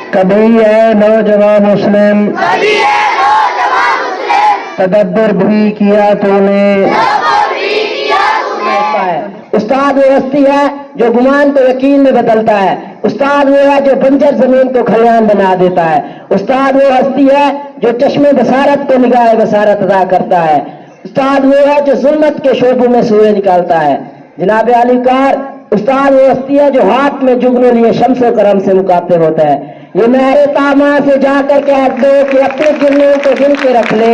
कभी है नौजवान मुस्लिम तदब्बर भी किया तूने। उस्ताद वो हस्ती है जो गुमान को यकीन में बदलता है। उस्ताद वो है जो बंजर जमीन को खलियान बना देता है। उस्ताद वो हस्ती है जो चश्मे बसारत को निगाह बसारत अदा करता है। उस्ताद वो है जो जुल्मत के शोबों में सूए निकालता है। जनाब आली कार, उस्ताद वो हस्ती है जो हाथ में जुगनू लिए शम्सो करम से मुकातिब होता है। ये मेरे तामा से जाकर कह दो कि अपने गिरनों को गिन के रख ले।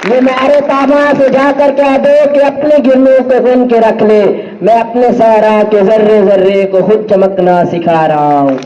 ये मेरे तामा से जाकर कह दो कि अपने गिरनों को गिन के रख ले। मैं अपने सहरा के जर्रे जर्रे को खुद चमकना सिखा रहा हूँ।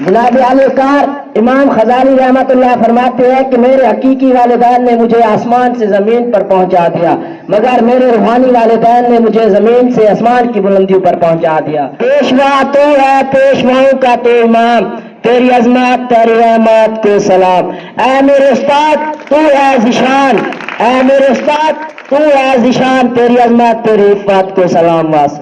जनाब आलिकार इमाम खजाली रहमतुल्लाह फरमाते हैं कि मेरे हकीकी वालिदैन ने मुझे आसमान से जमीन पर पहुंचा दिया, मगर मेरे रूहानी वालिदैन ने मुझे जमीन से आसमान की बुलंदियों पर पहुंचा दिया। पेशवा तो है पेशवाओं का तो इमाम, तेरी अजमत तेरी रहमत को सलाम। ऐ मेरे उस्ताद तू है जिशान, ऐ मेरे उस्ताद तू है जिशान, तेरी अजमत तेरी इफ़्फ़त को सलाम वास।